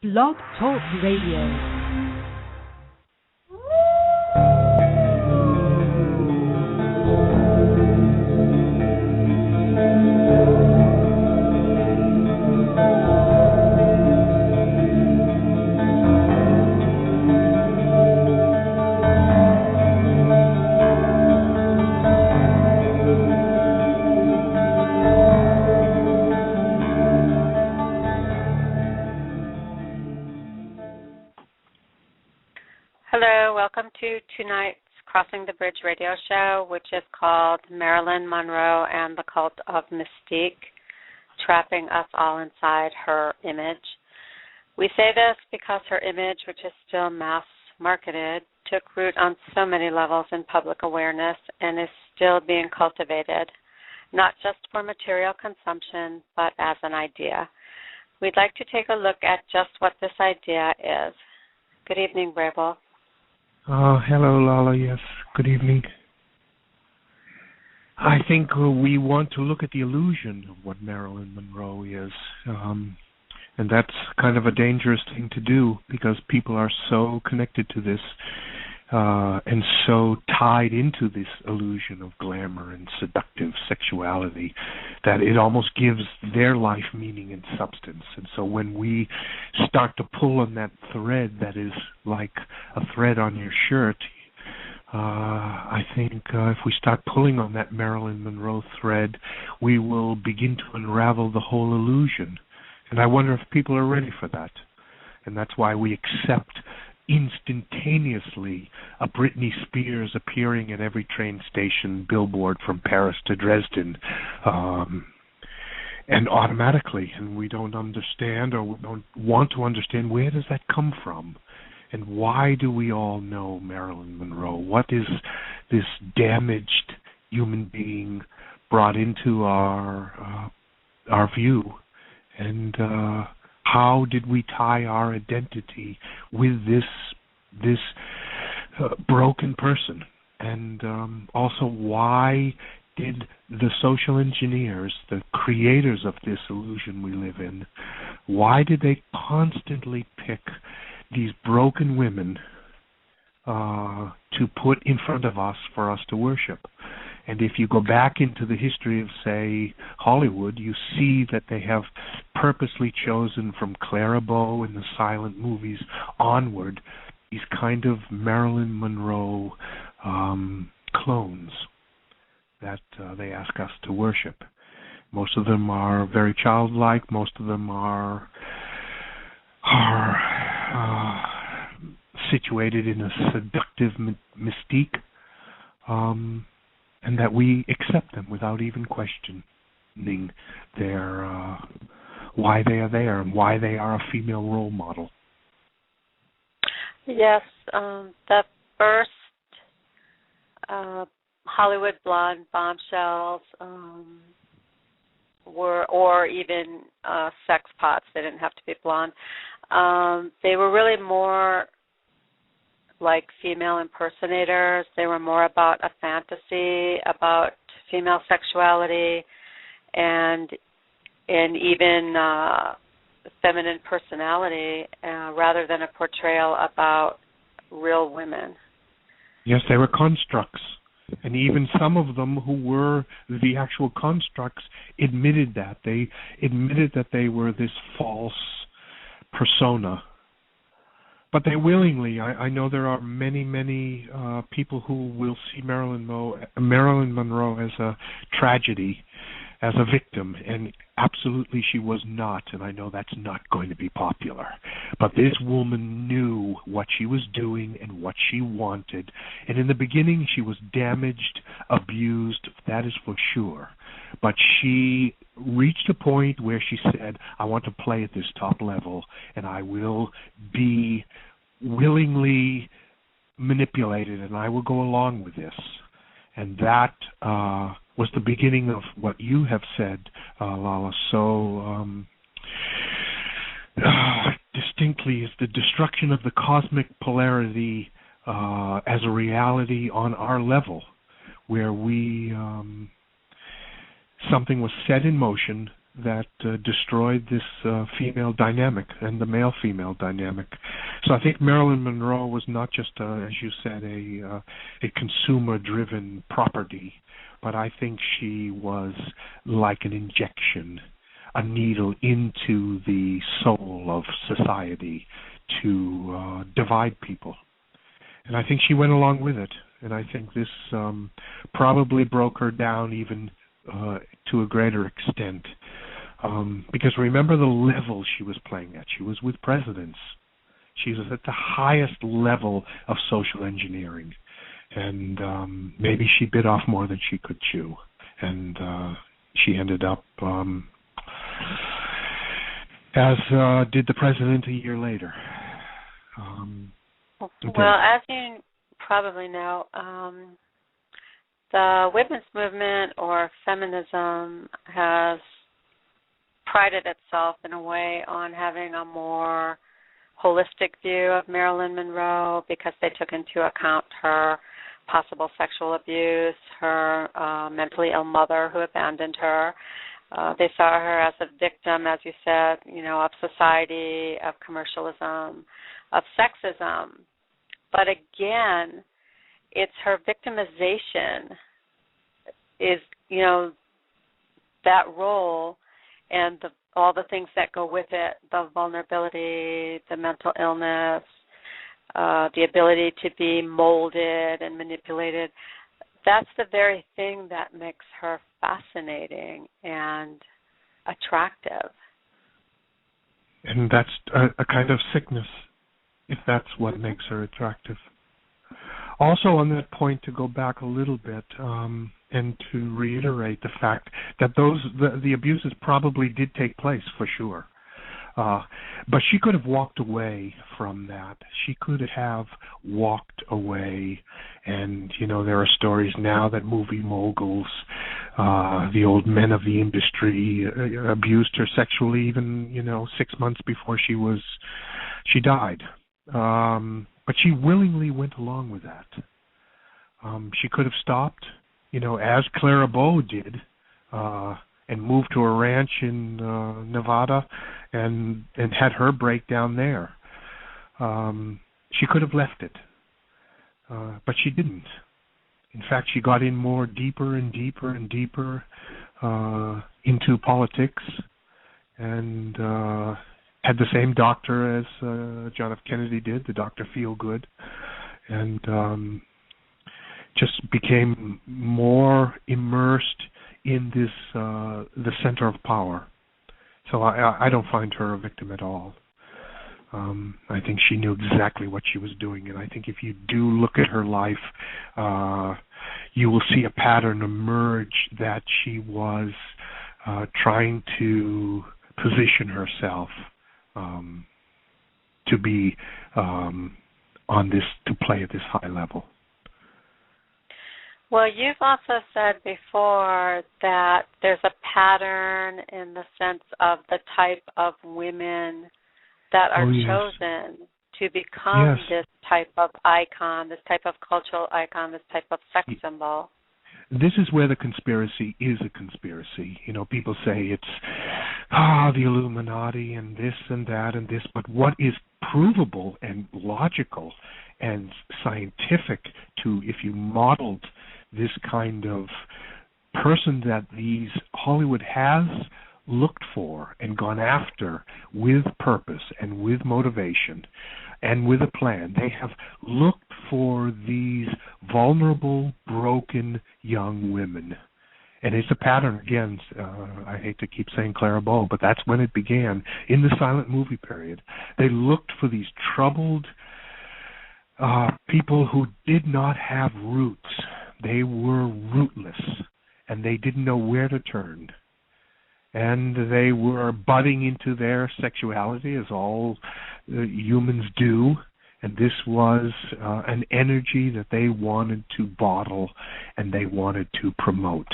Blog Talk Radio. Hello, welcome to tonight's Crossing the Bridge radio show, which is called Marilyn Monroe and the Cult of Mystique, Trapping Us All Inside Her Image. We say this because her image, which is still mass-marketed, took root on so many levels in public awareness and is still being cultivated, not just for material consumption, but as an idea. We'd like to take a look at just what this idea is. Good evening, Brable. Hello, Lala. Yes, good evening. I think we want to look at the illusion of what Marilyn Monroe is, and that's kind of a dangerous thing to do because people are so connected to this and so tied into this illusion of glamour and seductive sexuality that it almost gives their life meaning and substance. And so when we start to pull on that thread that is like a thread on your shirt, I think if we start pulling on that Marilyn Monroe thread, we will begin to unravel the whole illusion. And I wonder if people are ready for that. And that's why we accept instantaneously a Britney Spears appearing at every train station billboard from Paris to Dresden, and automatically, and we don't understand or we don't want to understand where does that come from, and why do we all know Marilyn Monroe? What is this damaged human being brought into our view, and how did we tie our identity with this broken person? And also, why did the social engineers, the creators of this illusion we live in, why did they constantly pick these broken women to put in front of us for us to worship? And if you go back into the history of, say, Hollywood, you see that they have purposely chosen from Clara Bow in the silent movies onward these kind of Marilyn Monroe clones that they ask us to worship. Most of them are very childlike. Most of them are situated in a seductive mystique. And that we accept them without even questioning their why they are there and why they are a female role model. Yes, the first Hollywood blonde bombshells were, or even sex pots. They didn't have to be blonde. They were really more like female impersonators. They were more about a fantasy about female sexuality and even feminine personality rather than a portrayal about real women. Yes, they were constructs. And even some of them who were the actual constructs admitted that. They admitted that they were this false persona. But they willingly, I know there are many, many people who will see Marilyn Monroe as a tragedy, as a victim, and absolutely she was not, and I know that's not going to be popular. But this woman knew what she was doing and what she wanted, and in the beginning she was damaged, abused, that is for sure. But she reached a point where she said, I want to play at this top level, and I will be willingly manipulated, and I will go along with this. And that was the beginning of what you have said, Lala, so distinctly, is the destruction of the cosmic polarity as a reality on our level, where we something was set in motion that destroyed this female dynamic and the male-female dynamic. So I think Marilyn Monroe was not just, as you said, a consumer-driven property, but I think she was like an injection, a needle into the soul of society to divide people. And I think she went along with it. And I think this probably broke her down even to a greater extent. Because remember the level she was playing at. She was with presidents. She was at the highest level of social engineering. And maybe she bit off more than she could chew. And she ended up, as did the president a year later. Well, as you probably know, the women's movement or feminism has prided itself in a way on having a more holistic view of Marilyn Monroe because they took into account her possible sexual abuse, her mentally ill mother who abandoned her. They saw her as a victim, as you said, of society, of commercialism, of sexism. But again, it's her victimization is, that role and all the things that go with it, the vulnerability, the mental illness, the ability to be molded and manipulated. That's the very thing that makes her fascinating and attractive. And that's a kind of sickness, if that's what makes her attractive. Also on that point, to go back a little bit and to reiterate the fact that the abuses probably did take place for sure. But she could have walked away from that. She could have walked away. And, there are stories now that movie moguls, the old men of the industry, abused her sexually even, 6 months before she died. But she willingly went along with that. She could have stopped, as Clara Bow did, and moved to a ranch in Nevada and had her breakdown there. She could have left it, but she didn't. In fact, she got in more deeper and deeper and deeper into politics and had the same doctor as John F. Kennedy did, the Dr. Feelgood, and just became more immersed in this the center of power. So I don't find her a victim at all. I think she knew exactly what she was doing, and I think if you do look at her life, you will see a pattern emerge that she was trying to position herself to be to play at this high level. Well, you've also said before that there's a pattern in the sense of the type of women that are chosen to become this type of icon, this type of cultural icon, this type of sex symbol. This is where the conspiracy is a conspiracy. People say it's the Illuminati and this and that and this, but what is provable and logical and scientific if you modeled this kind of person that Hollywood has looked for and gone after with purpose and with motivation and with a plan. They have looked for these vulnerable, broken young women. And it's a pattern, again, I hate to keep saying Clara Bow, but that's when it began, in the silent movie period. They looked for these troubled people who did not have roots. They were rootless, and they didn't know where to turn. And they were budding into their sexuality, as all humans do, and this was an energy that they wanted to bottle and they wanted to promote.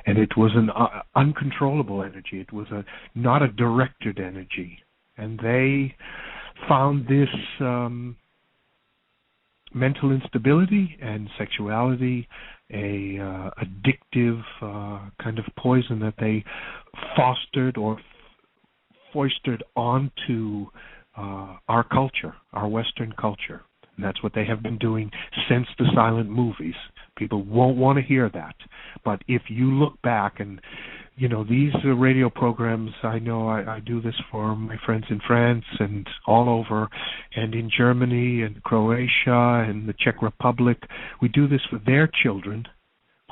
And it was an uncontrollable energy. It was not a directed energy. And they found this mental instability and sexuality a addictive kind of poison that they fostered or foisted onto our culture, our Western culture. And that's what they have been doing since the silent movies. People won't want to hear that. But if you look back and, these radio programs, I know I do this for my friends in France and all over, and in Germany and Croatia and the Czech Republic. We do this for their children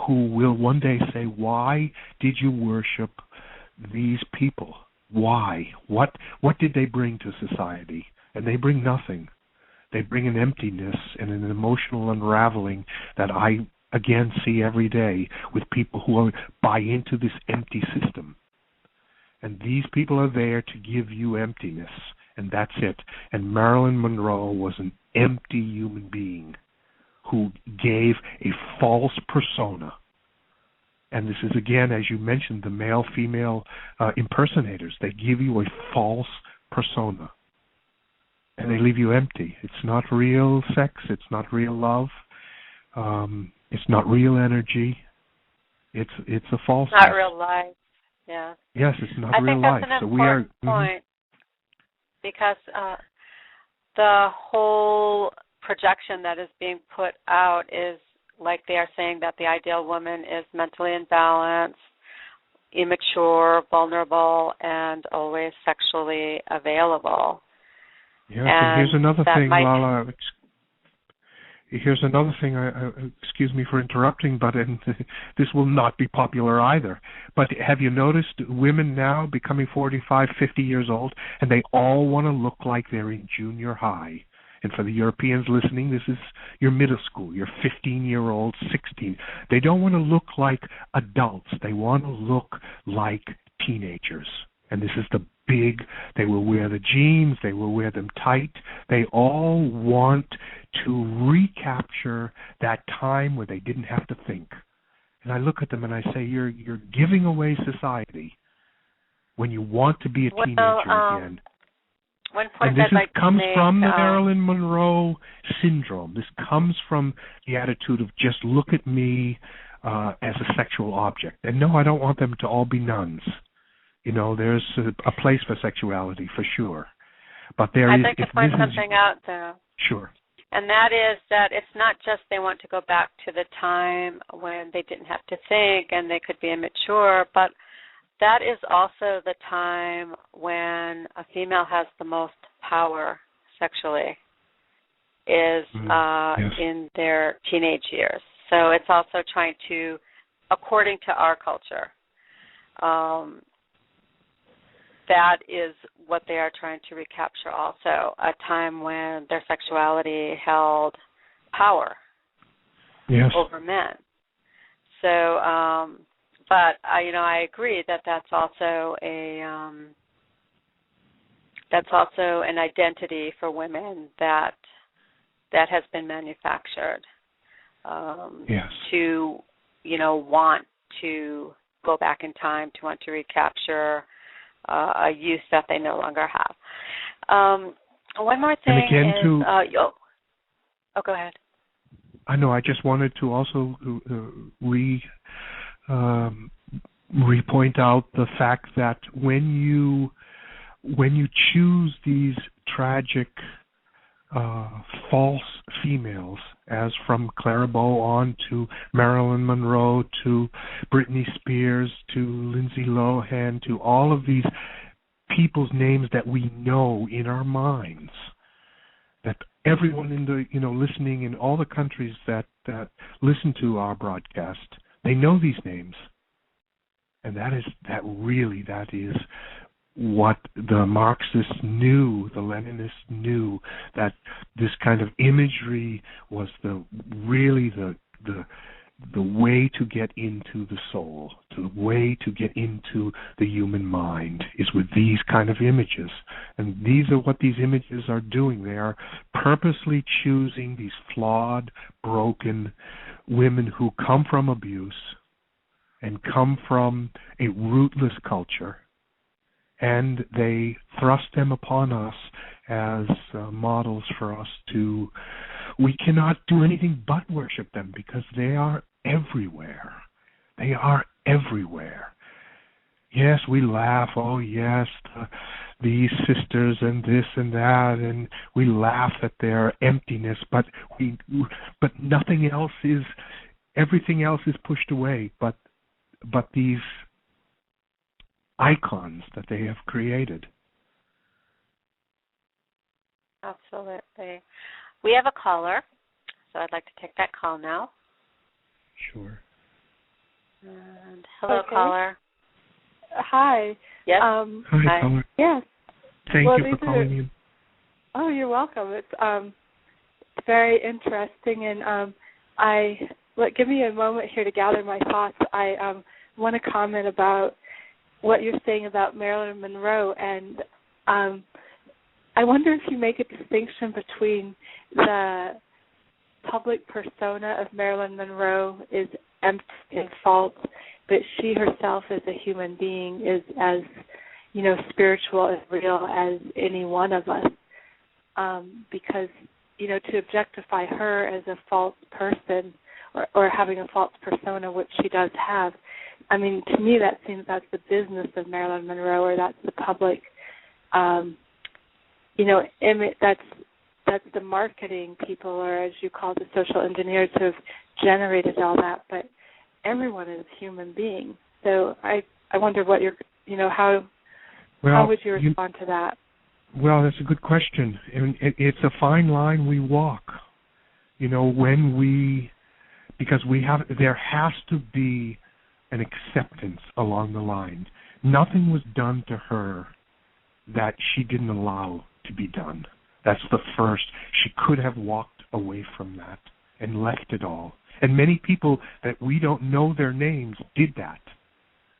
who will one day say, why did you worship these people? Why? What did they bring to society? And they bring nothing. They bring an emptiness and an emotional unraveling that I, again, see every day with people who buy into this empty system. And these people are there to give you emptiness, and that's it. And Marilyn Monroe was an empty human being who gave a false persona. And this is, again, as you mentioned, the male-female impersonators. They give you a false persona. And they leave you empty. It's not real sex. It's not real love. It's not real energy. It's a false. Not real life. Yeah. Yes, it's not I real think life. that's an So we are. important point because the whole projection that is being put out is like they are saying that the ideal woman is mentally imbalanced, immature, vulnerable, and always sexually available. Yes, and here's another thing, Lala. Here's another thing. Excuse me for interrupting, but this will not be popular either. But have you noticed women now becoming 45, 50 years old, and they all want to look like they're in junior high? And for the Europeans listening, this is your middle school, your 15-year-old, 16. They don't want to look like adults. They want to look like teenagers. And this is the big, they will wear the jeans, they will wear them tight. They all want to recapture that time where they didn't have to think. And I look at them and I say, you're giving away society when you want to be a teenager again. One point and this comes make, from the Marilyn Monroe syndrome. This comes from the attitude of just look at me as a sexual object. And no, I don't want them to all be nuns. There's a place for sexuality for sure. But I'd like to point something out, though. Sure. And that is that it's not just they want to go back to the time when they didn't have to think and they could be immature, but that is also the time when a female has the most power sexually, is in their teenage years. So it's also trying to, according to our culture, that is what they are trying to recapture also, a time when their sexuality held power over men. So, but I agree that that's also an identity for women that has been manufactured to, want to go back in time, to want to recapture a youth that they no longer have. One more thing is... go ahead. I know. I just wanted to also re-point out the fact that when you choose these tragic false females, as from Clara Bow on to Marilyn Monroe to Britney Spears to Lindsay Lohan to all of these people's names that we know in our minds, that everyone in the listening in all the countries that listen to our broadcast, they know these names, and that is what the Marxists knew, the Leninists knew, that this kind of imagery was the way to get into the soul, the way to get into the human mind is with these kind of images. And these are what these images are doing. They are purposely choosing these flawed, broken women who come from abuse and come from a rootless culture, and they thrust them upon us as models for us to we cannot do anything but worship them because they are everywhere. They are everywhere. Yes, we laugh. Oh, yes, these sisters and this and that, and we laugh at their emptiness. But nothing else is. Everything else is pushed away. But these icons that they have created. Absolutely. We have a caller, so I'd like to take that call now. Sure. And hello, caller. Hi. Yes. Hi, caller. Yes. Thank you for calling in. Oh, you're welcome. It's very interesting, and give me a moment here to gather my thoughts. I want to comment about what you're saying about Marilyn Monroe, and I wonder if you make a distinction between the public persona of Marilyn Monroe is empty and false, but she herself as a human being is as, spiritual and real as any one of us. Because, to objectify her as a false person or having a false persona, which she does have, I mean, to me that seems that's the business of Marilyn Monroe, or that's the public, image, that's the marketing people, or as you call the social engineers who have generated all that. But everyone is a human being. So I wonder what how would you respond to that? Well, that's a good question. And it's a fine line we walk. Because there has to be an acceptance along the line. Nothing was done to her that she didn't allow to be done. That's the first. She could have walked away from that and left it all. And many people that we don't know their names did that.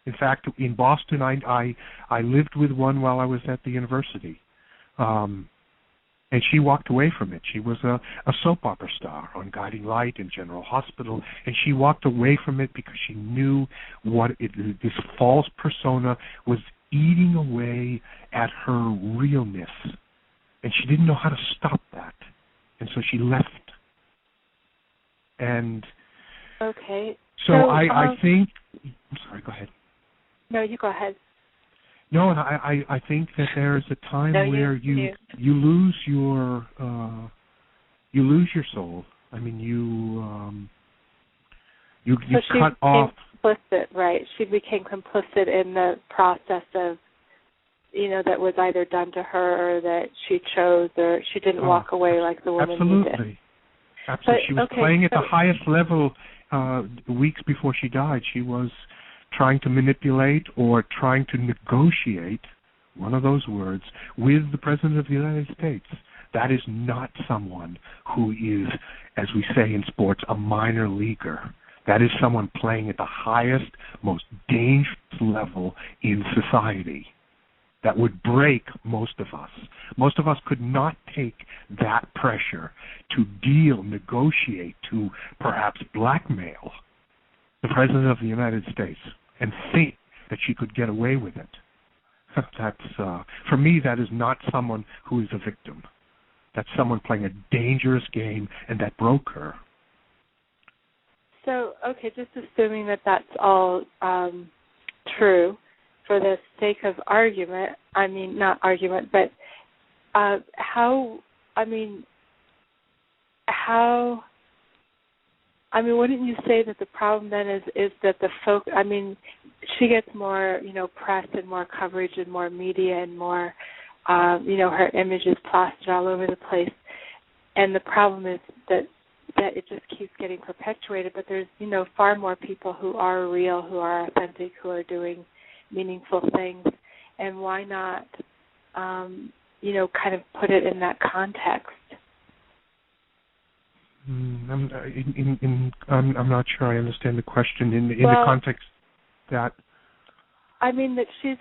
In fact, in Boston, I lived with one while I was at the university. And she walked away from it. She was a soap opera star on Guiding Light and General Hospital, and she walked away from it because she knew this false persona was eating away at her realness, and she didn't know how to stop that, and so she left. And okay, so I think. I'm sorry. Go ahead. No, you go ahead. No, and I think that there is a time where you lose your soul. I mean, you cut off. Complicit, right? She became complicit in the process of, that was either done to her or that she chose, or she didn't walk away like the woman who did. Absolutely. Absolutely. She was playing at the highest level weeks before she died. She was trying to manipulate or trying to negotiate, one of those words, with the President of the United States. That is not someone who is, as we say in sports, a minor leaguer. That is someone playing at the highest, most dangerous level in society. That would break most of us. Most of us could not take that pressure to deal, negotiate, to perhaps blackmail the President of the United States and think that she could get away with it. That's for me, that is not someone who is a victim. That's someone playing a dangerous game, and that broke her. So, okay, just assuming that that's all true, for the sake of argument, but wouldn't you say that the problem then is that she gets more, press and more coverage and more media and more, her image is plastered all over the place, and the problem is that it just keeps getting perpetuated, but there's, far more people who are real, who are authentic, who are doing meaningful things, and why not, kind of put it in that context? I'm not sure I understand the question in the context that. I mean that she's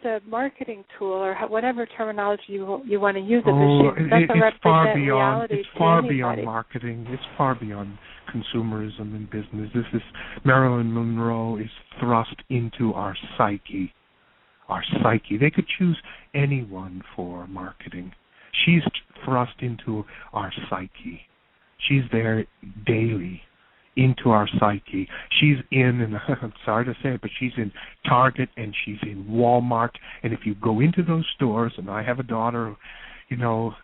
a marketing tool, or whatever terminology you want to use it. But she doesn't represent reality. It's far beyond marketing. It's far beyond consumerism and business. Marilyn Monroe is thrust into our psyche. Our psyche. They could choose anyone for marketing. She's thrust into our psyche. She's there daily into our psyche. She's in, and I'm sorry to say it, but she's in Target and she's in Walmart. And if you go into those stores, and I have a daughter,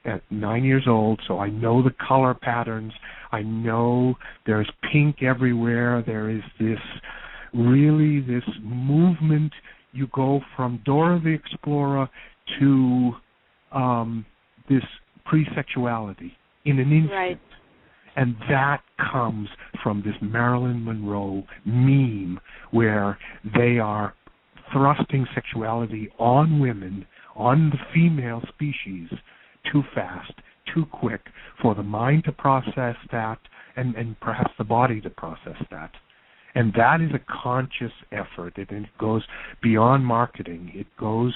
at 9 years old, so I know the color patterns. I know there's pink everywhere. There is this movement. You go from Dora the Explorer to this pre-sexuality in an instant. Right. And that comes from this Marilyn Monroe meme where they are thrusting sexuality on women, on the female species, too fast, too quick for the mind to process that and perhaps the body to process that. And that is a conscious effort, and it goes beyond marketing. It goes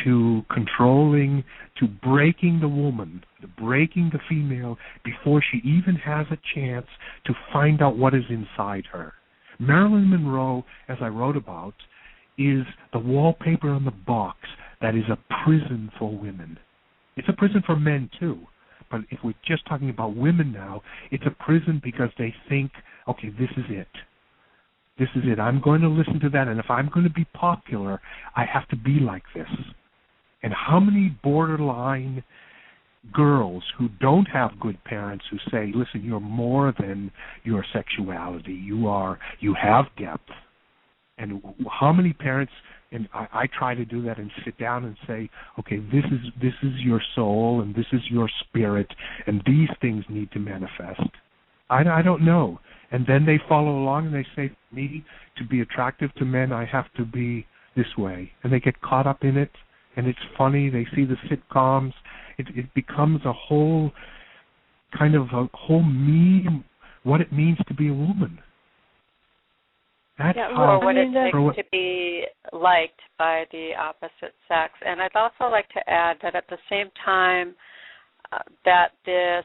to controlling, to breaking the woman, to breaking the female before she even has a chance to find out what is inside her. Marilyn Monroe, as I wrote about, is the wallpaper on the box that is a prison for women. It's a prison for men, too. But if we're just talking about women now, it's a prison because they think, okay, this is it. This is it. I'm going to listen to that, and if I'm going to be popular, I have to be like this. And how many borderline girls who don't have good parents who say, listen, you're more than your sexuality. You have depth. And how many parents, and I try to do that and sit down and say, okay, this is your soul and this is your spirit, and these things need to manifest. I don't know. And then they follow along and they say, for me to be attractive to men, I have to be this way. And they get caught up in it, and it's funny. They see the sitcoms. It becomes a whole kind of a whole meme, what it means to be a woman. That's or what it takes to be liked by the opposite sex. And I'd also like to add that at the same time that this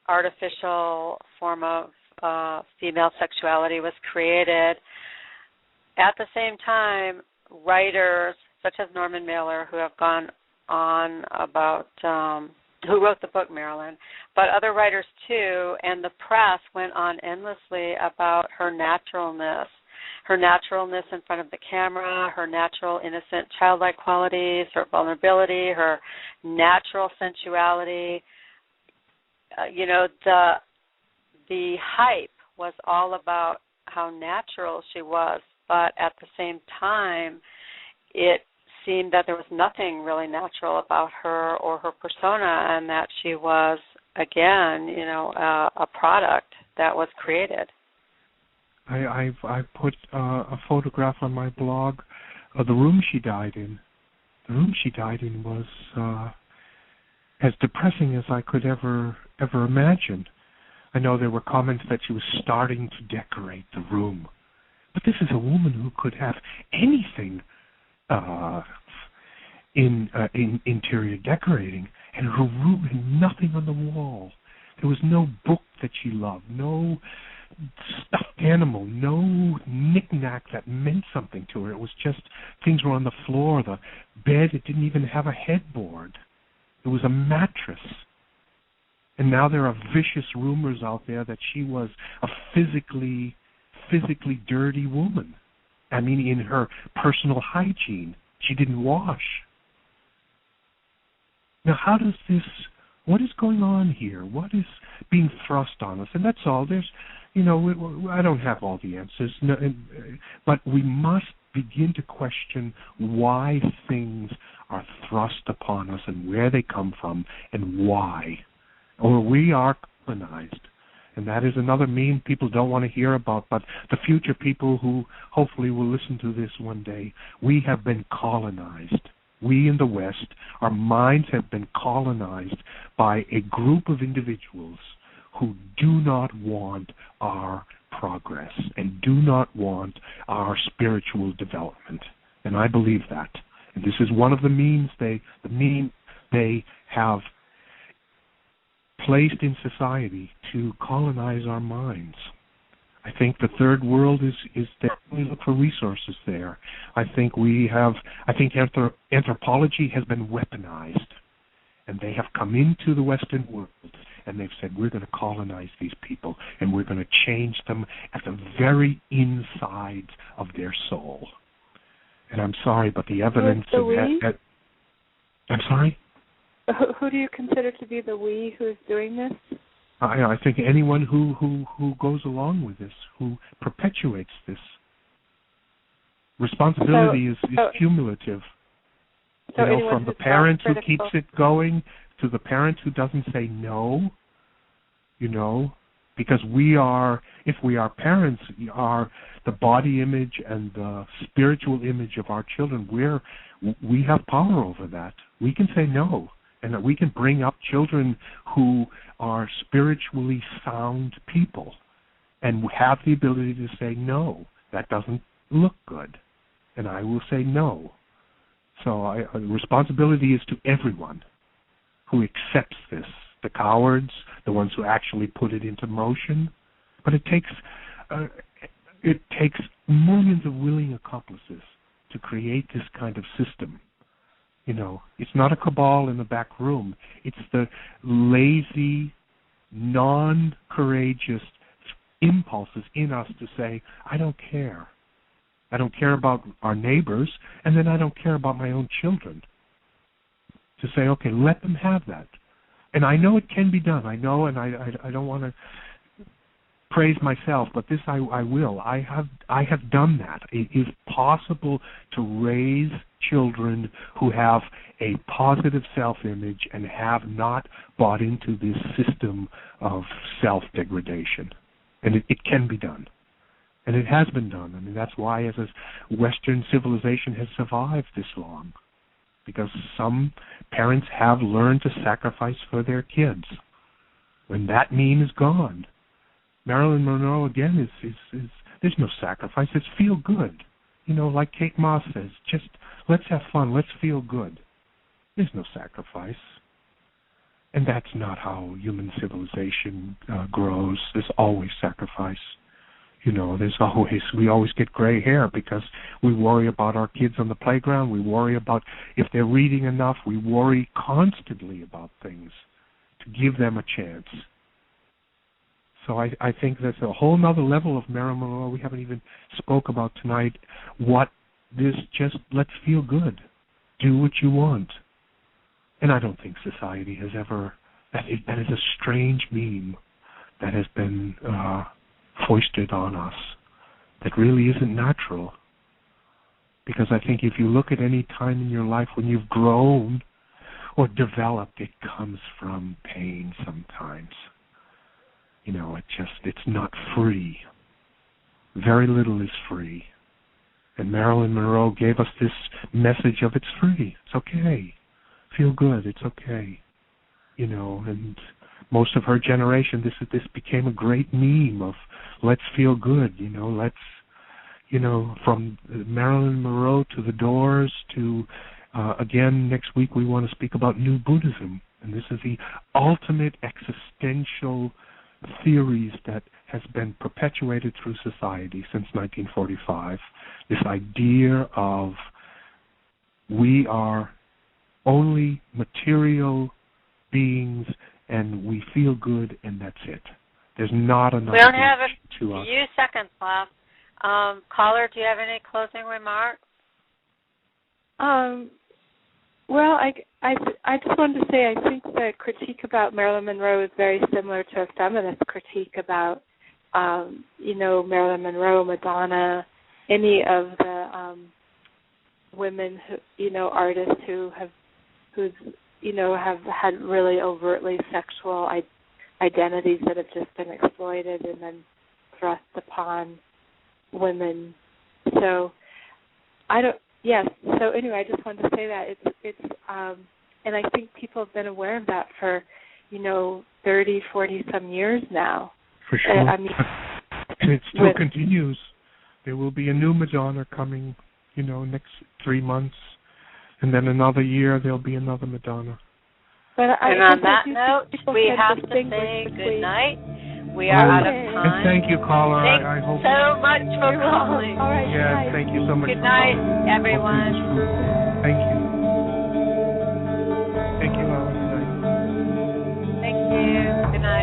artificial form of female sexuality was created, at the same time, writers such as Norman Mailer, who have gone on about, who wrote the book Marilyn, but other writers too, and the press went on endlessly about her naturalness in front of the camera, her natural, innocent, childlike qualities, her vulnerability, her natural sensuality. The hype was all about how natural she was, but at the same time, it seemed that there was nothing really natural about her or her persona, and that she was, again, a product that was created. I put a photograph on my blog of the room she died in. The room she died in was as depressing as I could ever imagine. I know there were comments that she was starting to decorate the room, but this is a woman who could have anything in interior decorating, and her room had nothing on the wall. There was no book that she loved, no stuffed animal, no knick-knack that meant something to her. It was just things were on the floor. The bed, it didn't even have a headboard. It was a mattress. And now there are vicious rumors out there that she was a physically dirty woman. I mean, in her personal hygiene, she didn't wash. Now, what is going on here? What is being thrust on us? And that's all. I don't have all the answers, but we must begin to question why things are thrust upon us and where they come from and why. Or we are colonized. And that is another meme people don't want to hear about, but the future people who hopefully will listen to this one day, we have been colonized. We in the West, our minds have been colonized by a group of individuals who do not want our progress and do not want our spiritual development. And I believe that. And this is one of the means they have placed in society to colonize our minds. I think the third world is definitely look for resources there. I think anthropology has been weaponized, and they have come into the Western world, and they've said, we're going to colonize these people, and we're going to change them at the very insides of their soul. And I'm sorry, but the evidence of that... I'm sorry? Who do you consider to be the we who is doing this? I think anyone who goes along with this, who perpetuates this. Responsibility is cumulative. So from the parent who keeps it going to the parent who doesn't say no, because if we are parents, the body image and the spiritual image of our children, we have power over that. We can say no, and that we can bring up children who are spiritually sound people and have the ability to say no, that doesn't look good, and I will say no. So responsibility is to everyone who accepts this, the cowards, the ones who actually put it into motion. But it takes millions of willing accomplices to create this kind of system. It's not a cabal in the back room. It's the lazy, non-courageous impulses in us to say, I don't care. I don't care about our neighbors, and then I don't care about my own children. To say, okay, let them have that. And I know it can be done. I know, and I don't want to praise myself, but this I will. I have done that. It is possible to raise children who have a positive self-image and have not bought into this system of self-degradation. And it can be done. And it has been done. I mean, that's why as a Western civilization has survived this long. Because some parents have learned to sacrifice for their kids. When that meme is gone. Marilyn Monroe, again, is there's no sacrifice. It's feel good. Like Kate Moss says, just let's have fun. Let's feel good. There's no sacrifice. And that's not how human civilization grows. There's always sacrifice. We always get gray hair because we worry about our kids on the playground. We worry about if they're reading enough. We worry constantly about things to give them a chance. So I think there's a whole other level of Marilyn Monroe we haven't even spoke about tonight. Let's feel good. Do what you want. And I don't think society has ever, that is a strange meme that has been foisted on us that really isn't natural. Because I think if you look at any time in your life when you've grown or developed, it comes from pain sometimes. It's not free. Very little is free. And Marilyn Monroe gave us this message of it's free. It's okay. Feel good. It's okay. And most of her generation, this became a great meme of let's feel good, from Marilyn Monroe to the Doors to, again, next week we want to speak about New Buddhism. And this is the ultimate existential theories that has been perpetuated through society since 1945. This idea of we are only material beings and we feel good and that's it. There's not another We only have a to us. few seconds left. Caller, do you have any closing remarks? Well, I just wanted to say I think the critique about Marilyn Monroe is very similar to a feminist critique about, Marilyn Monroe, Madonna, any of the women who, artists who have had really overtly sexual identities that have just been exploited and then thrust upon women. So So anyway, I just wanted to say that it's and I think people have been aware of that for 30, 40 some years now. For sure. And it still continues. There will be a new Madonna coming, next 3 months, and then another year there'll be another Madonna. And on that note, we have to say good night. We are out of time. And thank you, caller. Thanks I hope so much for calling. All right, yeah, thank you so much. Good night, everyone. Thank you. Thank you, Alan. Good night. Thank you. you. Good night.